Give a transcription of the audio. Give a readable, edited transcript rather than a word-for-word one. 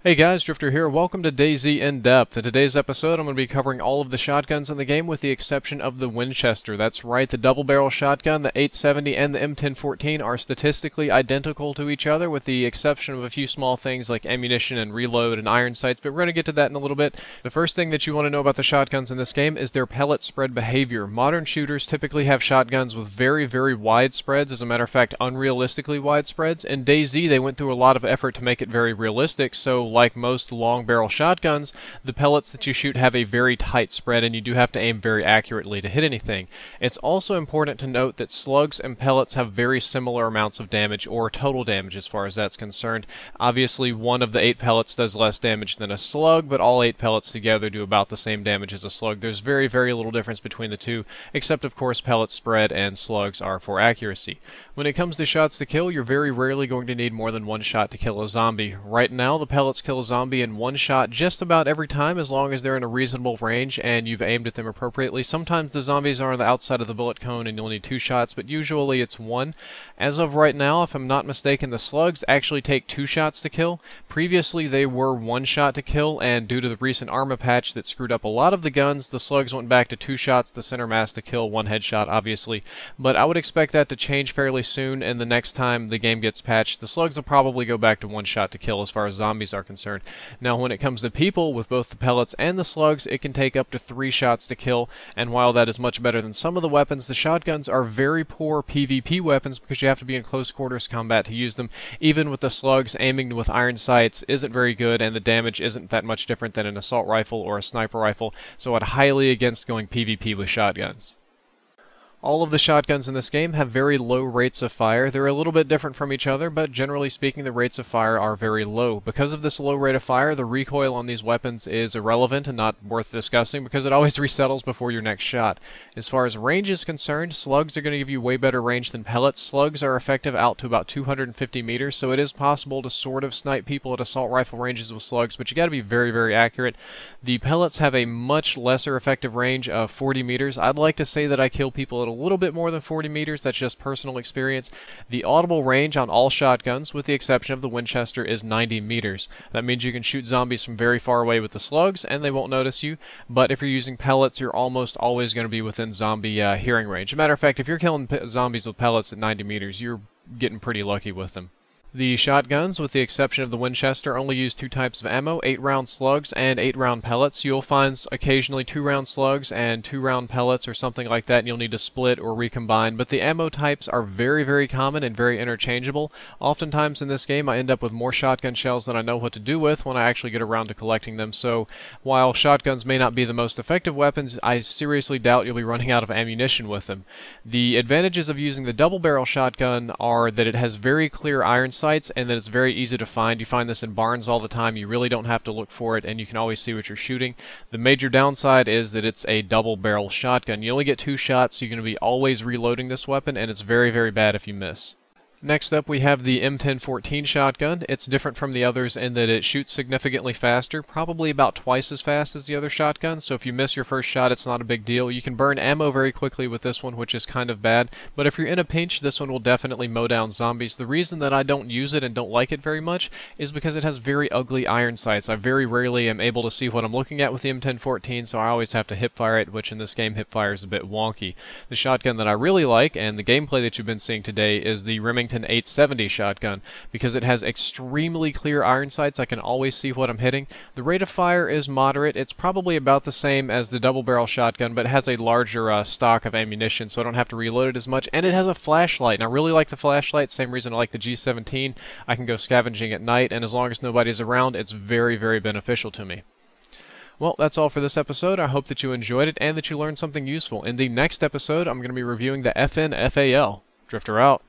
Hey guys, Drifter here. Welcome to DayZ In Depth. In today's episode, I'm going to be covering all of the shotguns in the game with the exception of the Winchester. That's right, the double-barrel shotgun, the 870, and the M1014 are statistically identical to each other with the exception of a few small things like ammunition and reload and iron sights, but we're going to get to that in a little bit. The first thing that you want to know about the shotguns in this game is their pellet spread behavior. Modern shooters typically have shotguns with very, very wide spreads, as a matter of fact, unrealistically wide spreads. In DayZ, they went through a lot of effort to make it very realistic, so like most long barrel shotguns, the pellets that you shoot have a very tight spread and you do have to aim very accurately to hit anything. It's also important to note that slugs and pellets have very similar amounts of damage, or total damage as far as that's concerned. Obviously, one of the 8 pellets does less damage than a slug, but all 8 pellets together do about the same damage as a slug. There's very, very little difference between the two, except of course pellets spread and slugs are for accuracy. When it comes to shots to kill, you're very rarely going to need more than one shot to kill a zombie. Right now, the pellets kill a zombie in one shot just about every time, as long as they're in a reasonable range and you've aimed at them appropriately. Sometimes the zombies are on the outside of the bullet cone and you'll need 2 shots, but usually it's 1. As of right now, if I'm not mistaken, the slugs actually take 2 shots to kill. Previously they were 1 shot to kill, and due to the recent armor patch that screwed up a lot of the guns, the slugs went back to 2 shots, the center mass to kill, 1 headshot obviously, but I would expect that to change fairly soon, and the next time the game gets patched, the slugs will probably go back to 1 shot to kill as far as zombies are concerned. Now when it comes to people, with both the pellets and the slugs, it can take up to 3 shots to kill, and while that is much better than some of the weapons, the shotguns are very poor PvP weapons because you have to be in close quarters combat to use them. Even with the slugs, aiming with iron sights isn't very good, and the damage isn't that much different than an assault rifle or a sniper rifle, so I'd highly against going PvP with shotguns. All of the shotguns in this game have very low rates of fire. They're a little bit different from each other, but generally speaking, the rates of fire are very low. Because of this low rate of fire, the recoil on these weapons is irrelevant and not worth discussing because it always resettles before your next shot. As far as range is concerned, slugs are going to give you way better range than pellets. Slugs are effective out to about 250 meters, so it is possible to sort of snipe people at assault rifle ranges with slugs, but you got to be very, very accurate. The pellets have a much lesser effective range of 40 meters. I'd like to say that I kill people at a little bit more than 40 meters. That's just personal experience. The audible range on all shotguns, with the exception of the Winchester, is 90 meters. That means you can shoot zombies from very far away with the slugs and they won't notice you, but if you're using pellets, you're almost always going to be within zombie hearing range. As a matter of fact, if you're killing zombies with pellets at 90 meters, you're getting pretty lucky with them. The shotguns, with the exception of the Winchester, only use 2 types of ammo, 8-round slugs and 8-round pellets. You'll find occasionally 2-round slugs and 2-round pellets or something like that, and you'll need to split or recombine, but the ammo types are very, very common and very interchangeable. Oftentimes in this game, I end up with more shotgun shells than I know what to do with when I actually get around to collecting them, so while shotguns may not be the most effective weapons, I seriously doubt you'll be running out of ammunition with them. The advantages of using the double-barrel shotgun are that it has very clear iron sights and that it's very easy to find. You find this in barns all the time. You really don't have to look for it and you can always see what you're shooting. The major downside is that it's a double barrel shotgun. You only get 2 shots, so you're going to be always reloading this weapon, and it's very, very bad if you miss. Next up, we have the M1014 shotgun. It's different from the others in that it shoots significantly faster, probably about twice as fast as the other shotguns, so if you miss your first shot, it's not a big deal. You can burn ammo very quickly with this one, which is kind of bad, but if you're in a pinch, this one will definitely mow down zombies. The reason that I don't use it and don't like it very much is because it has very ugly iron sights. I very rarely am able to see what I'm looking at with the M1014, so I always have to hipfire it, which in this game, hipfire is a bit wonky. The shotgun that I really like, and the gameplay that you've been seeing today, is the Remington 870 shotgun, because it has extremely clear iron sights. I can always see what I'm hitting. The rate of fire is moderate. It's probably about the same as the double barrel shotgun, but it has a larger stock of ammunition, so I don't have to reload it as much, and it has a flashlight, and I really like the flashlight. Same reason I like the G17. I can go scavenging at night, and as long as nobody's around, it's very, very beneficial to me. Well, that's all for this episode. I hope that you enjoyed it and that you learned something useful. In the next episode, I'm going to be reviewing the FN FAL. Drifter out.